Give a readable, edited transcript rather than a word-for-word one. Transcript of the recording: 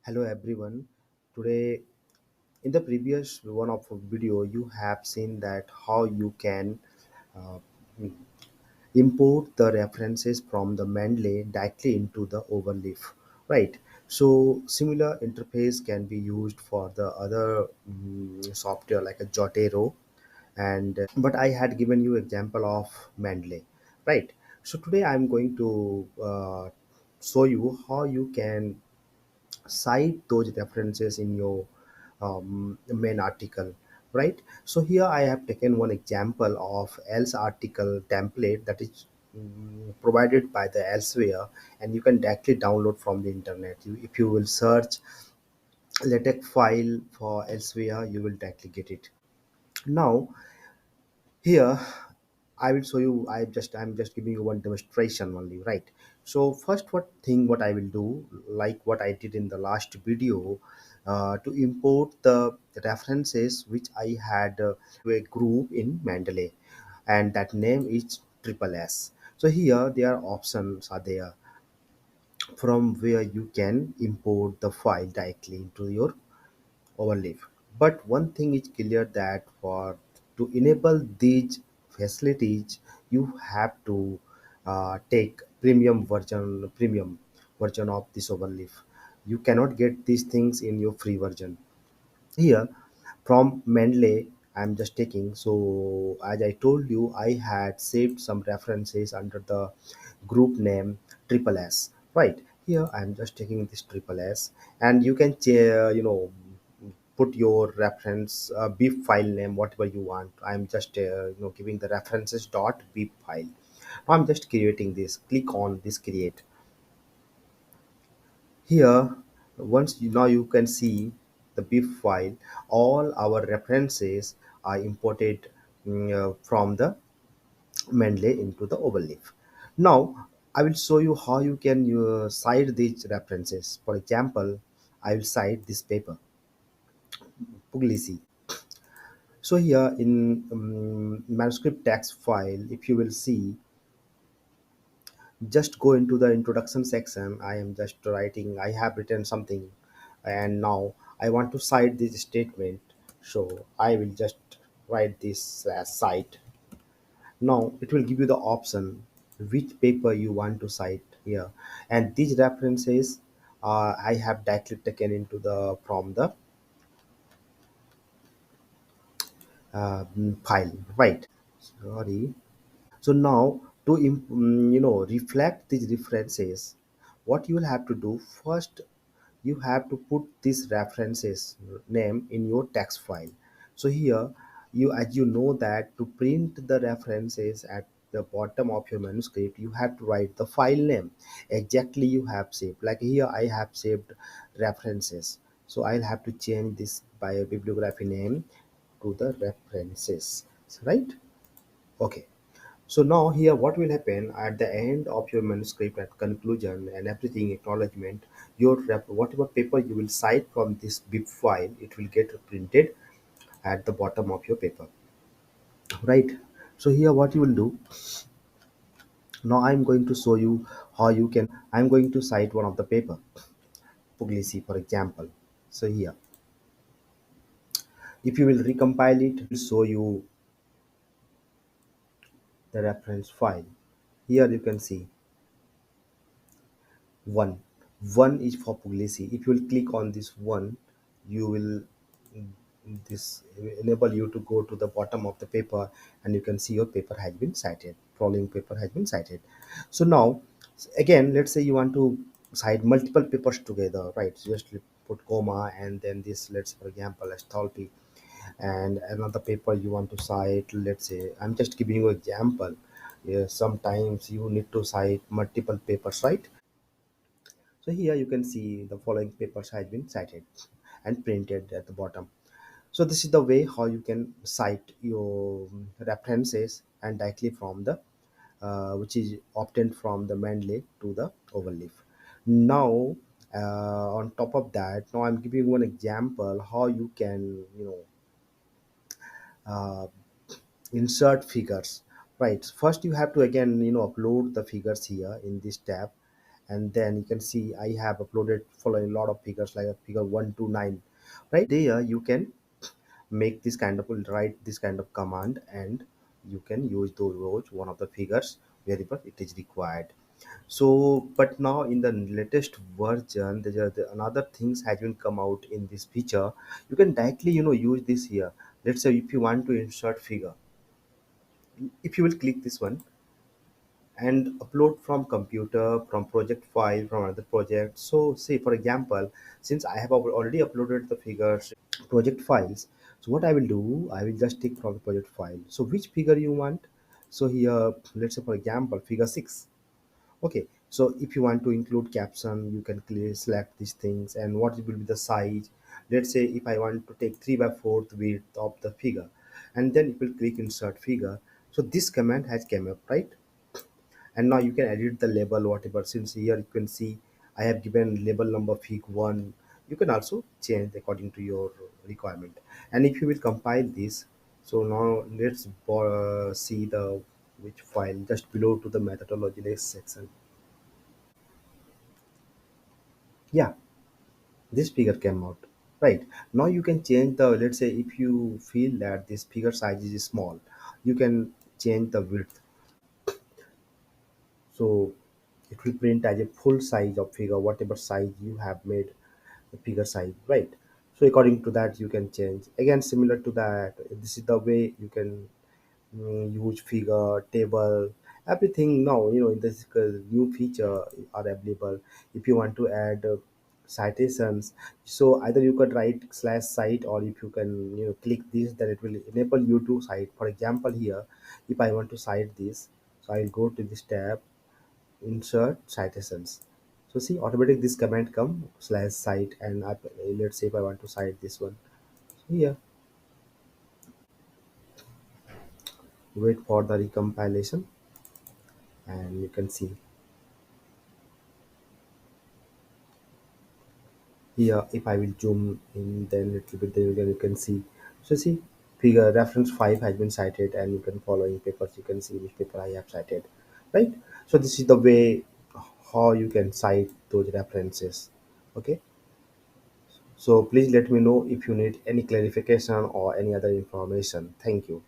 Hello everyone. Today in the previous one of video you have seen that how you can uh, import the references from the Mendeley directly into the overleaf, right? So similar interface can be used for the other software like a Jotero and but I had given you example of Mendeley, right? So today I'm going to show you how you can cite those references in your main article, right? So here I have taken one example of else article template that is provided by the elsewhere, and you can directly download from the internet. If you will search latex file for elsewhere, you will directly get it. Now here I will show you. I'm just giving you one demonstration only, right? So first, what I will do, like what I did in the last video, to import the references which I had to a group in Mendeley, and that name is triple S. So here there are options are there from where you can import the file directly into your overleaf. But one thing is clear that for to enable these facilities, you have to take premium version of this overleaf. You cannot get these things in your free version. Here from Mendeley, I'm just taking. So as I told you, I had saved some references under the group name triple S. Right here, I'm just taking this triple S, and you can put your reference beep file name whatever you want. I'm just giving the references dot beep file. Now I'm just creating this. Click on this create. Here, now you can see the beep file. All our references are imported from the Mendeley into the overleaf. Now I will show you how you can cite these references. For example, I will cite this paper Puglisi. So here in manuscript text file, if you will see, just go into the introduction section. I am just writing. I have written something, and now I want to cite this statement. So I will just write this cite. Now it will give you the option which paper you want to cite here, and these references I have directly taken into the from the file, right? Sorry. So now to reflect these references, what you will have to do first, you have to put this references name in your text file. So here you, as you know that to print the references at the bottom of your manuscript, you have to write the file name exactly you have saved. Like here I have saved references, so I'll have to change this by bibliography name to the references, right? Okay. So now here what will happen at the end of your manuscript at conclusion and everything acknowledgement, whatever paper you will cite from this bib file, it will get printed at the bottom of your paper, right? So here what you will do, now I'm going to show you how you can, I'm going to cite one of the paper, Puglisi for example. So here, if you will recompile it will show you the reference file. Here you can see one. One is for Puglisi. If you will click on this one, you will this enable you to go to the bottom of the paper, and you can see your paper has been cited. Following paper has been cited. So now again, let's say you want to cite multiple papers together, right? So just put comma and then this. Let's for example Astolfi, and another paper you want to cite. Let's say I'm just giving you example. Yeah, sometimes you need to cite multiple papers, right? So here you can see the following papers have been cited and printed at the bottom. So this is the way how you can cite your references and directly from the which is obtained from the Mendeley to the overleaf. Now on top of that, now I'm giving one example how you can uh, insert figures, right? First you have to again upload the figures here in this tab, and then you can see I have uploaded for a lot of figures like a figure 1 to 9. Right there you can make this kind of write this kind of command, and you can use those one of the figures wherever it is required. So but now in the latest version another things has been come out in this feature. You can directly use this here. Let's say if you want to insert figure, if you will click this one and upload from computer, from project file, from another project. So say for example, since I have already uploaded the figures project files, so what I will do, I will just take from the project file. So which figure you want? So here let's say for example figure 6. Okay, so if you want to include caption, you can clearly select these things and what will be the size. Let's say if I want to take 3 by 4th width of the figure, and then you will click insert figure. So this command has came up, right? And now you can edit the label whatever. Since here you can see I have given label number fig 1. You can also change according to your requirement. And if you will compile this, so now let's see the which file just below to the methodology next section. Yeah, this figure came out. Right, now you can change the, let's say if you feel that this figure size is small, you can change the width. So it will print as a full size of figure whatever size you have made the figure size, right? So according to that you can change again. Similar to that, this is the way you can use figure table everything. Now in this new feature are available. If you want to add citations, so either you could write slash cite, or if you can click this, then it will enable you to cite. For example here, if I want to cite this, so I'll go to this tab, insert citations. So see automatic this command come slash cite, and let's say if I want to cite this one, so here wait for the recompilation, and you can see here. If I will zoom in then little bit, then you can see. So see figure reference 5 has been cited, and you can following papers, you can see which paper I have cited, right? So this is the way how you can cite those references. Okay, so please let me know if you need any clarification or any other information. Thank you.